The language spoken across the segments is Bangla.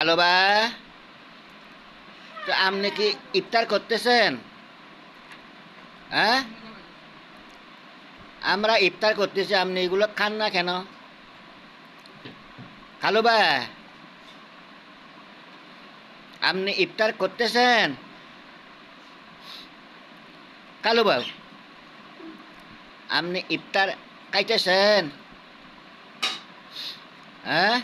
হ্যালো বা, তো আপনি কি ইফতার করতেছেন? হ্যাঁ, আমরা ইফতার করতেছি, আপনি এগুলো খান না কেন? কালু বা, আপনি ইফতার করতেছেন? কালু বা, আপনি ইফতার খাইতেছেন? হ্যাঁ,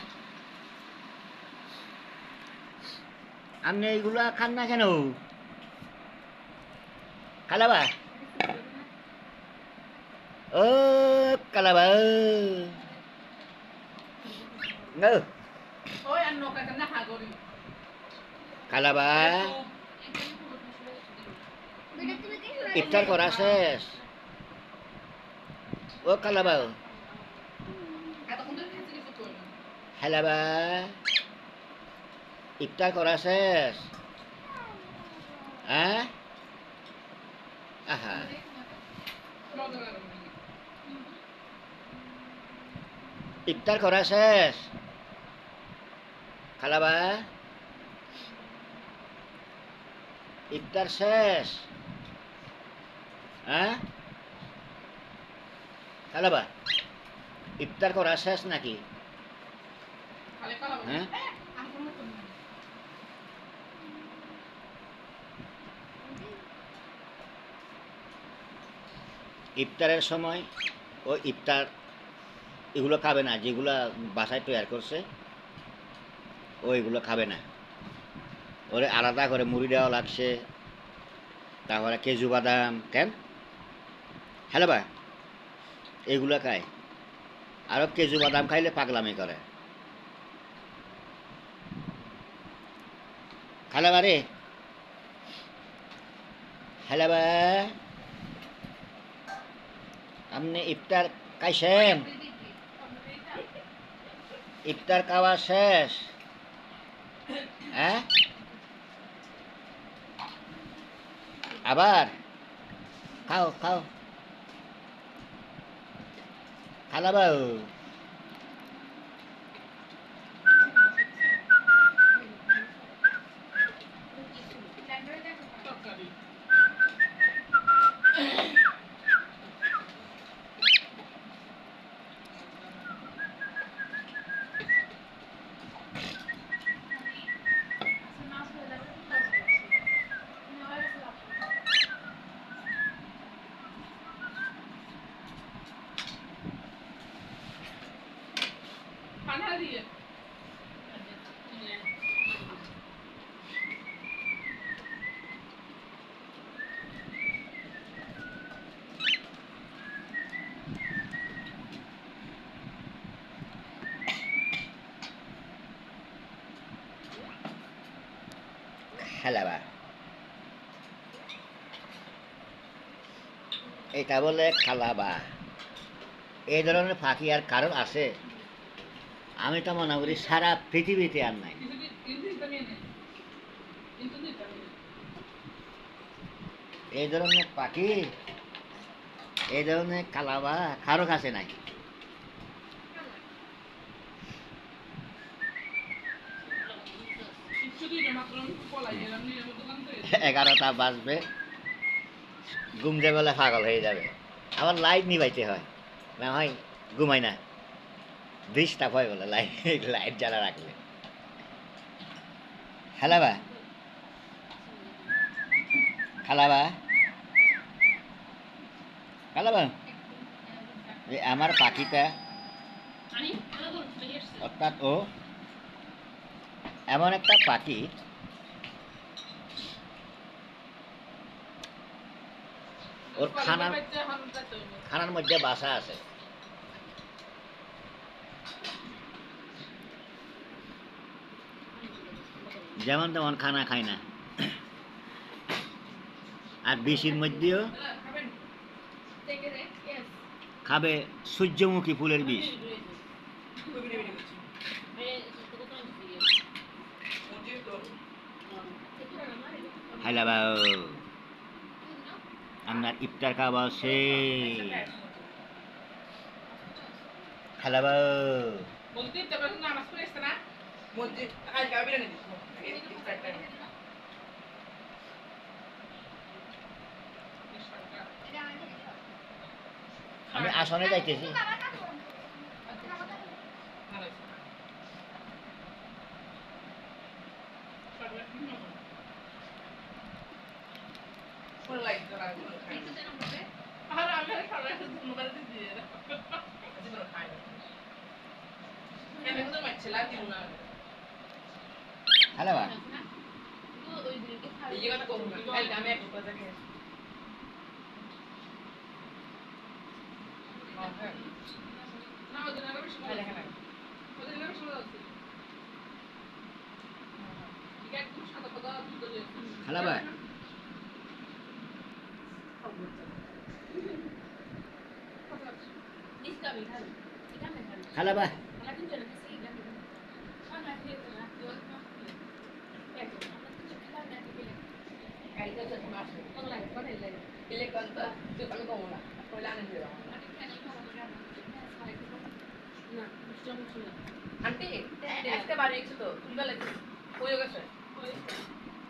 আপনি এইগুলো খান না কেন? কালাবা, ও কালাবা, ngư Ôi ăn nộp cái nắp hạt rồi. কালাবা, ইফতার করা শেষ? ও কালাবা, এতক্ষণ ধরে খেতে কিছু করি না। হালাবা, ইফতার করা শেষ? হ্যাঁ, আহা, মজা লাগে না। ইফতার করা শেষ? খালাবা, ইফতার শেষ? হ্যাঁ, খালাবা, ইফতার করা শেষ নাকি? খালি কালো হ্যাঁ, আমার মতো না। ইফতারের সময় ও ইফতার এগুলো খাবে না, যেগুলো বাসায় তৈরি করছে ও এগুলো খাবে না। ওরে আলাদা করে মুড়ি দেওয়া লাগছে, তারপরে কেজু বাদাম কেন হ্যালো বা, এগুলো খায়। আরও কেজু বাদাম খাইলে পাগলামি করে। খালাবা রে, হ্যালো বা, আপনি ইফতার খাইছেন? ইফতার খাওয়া শেষ? হ্যাঁ, আবার খাও খাও খালাবাও, তরকারি। ঠান্ডা দিয়ে। খালাবা, এটা বলে খালাবা। এই ধরনের ফাঁকি আর কারণ আছে? আমি তো মনে করি সারা পৃথিবীতে আর নাই। কিন্তু ভিটামিন নেই। কিন্তু ভিটামিন। এই ধরনের পাখি, এই ধরনের কালাবা কারো কাছে নাই। কিচ্ছু দিই না মাত্র আমি পলাই গেলাম নিয়ে দোকান থেকে। 11টা বাজবে, ঘুম যে বলে পাগল হয়ে যাবে। আবার লাইট নিবাইতে হয়, না হয় ঘুমাই না, ডিস্টার্ব হয় বলে লাইট লাইট জ্বালা রাখলে। খালাবা, খালাবা, খালাবা, যে আমার পাখিটা, অর্থাৎ ও এমন একটা পাখি, ওর খানার মধ্যে বাসা আছে। যেমন তেমন খানা খায় না, আর বেশির মধ্যেও খাবে সূর্যমুখী ফুলের বিষ। হাইলাবাও, আপনার ইফতার খাওয়া শেষ? হাইলাবাও, বলতে নামাজ পড়ে এসছে না মসজিদ কালকে আমি বিরিয়ানি দিচ্ছি ইফতার টাইমে আমি আসনে যাইতেছি। ফুল লাইট করা খাই আর আমি আর খাবার ধন্যবাদ দিয়ে জীবন খাই কেন তো মাছ ছেলা দিও না হ্যালো বা ওই দিনকে এই কথা করব না কালকে আমি এক কথা খেয়ে না ওদের আগে বেশি খাই দেখা না ওদের আগে বেশি আছে ঠিক একদম সাদা সাদা দুধ দিয়ে হ্যালো বা নিষ্কামি খাল এটা আমি খাল হ্যালো বা আমরা কিন্তু না সেই গান আমরা খেতে না তো একদম আমরা কিছু খেলা না খেলে কালকে তো মাছ কোন লাগে কোন লাগে এলে কান্ত তো আমি কম না কইলা না দিও আমি খালি খাবার খাবো না বুঝলাম শুনলাম আন্টি আজকে বাড়ি এসেছো তো তুমি বলে কই গেছে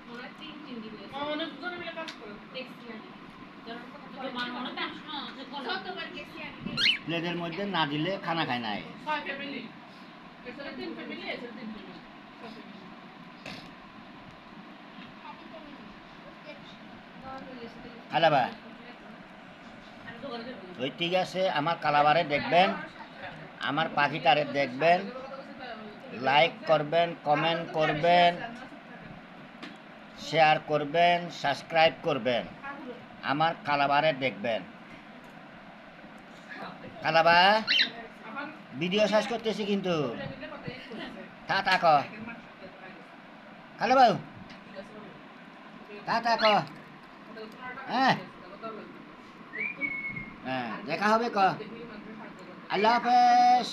মনে তিন দিন অনেক জন মিলে কাজ করে দেখছি আমি যখন কথা মানে অনেক আসলো যতবার গেছি আমি প্লেটের মধ্যে না দিলে খানা খায় নাই। 6 ফ্যামিলি এসে 3 ফ্যামিলি এসে 3 ফ্যামিলি হ্যালো বা ওই ঠিক আছে, আমার কালাবারে দেখবেন, আমার পাখিটারে দেখবেন, লাইক করবেন, কমেন্ট করবেন, শেয়ার করবেন, সাবস্ক্রাইব করবেন, আমার কালাবারে দেখবেন। কালাবা ভিডিও শেষ করতেছি কিন্তু তা তাক কালাবা তা তাক হ্যাঁ হ্যাঁ দেখা হবে ক আল্লাহ হাফেজ।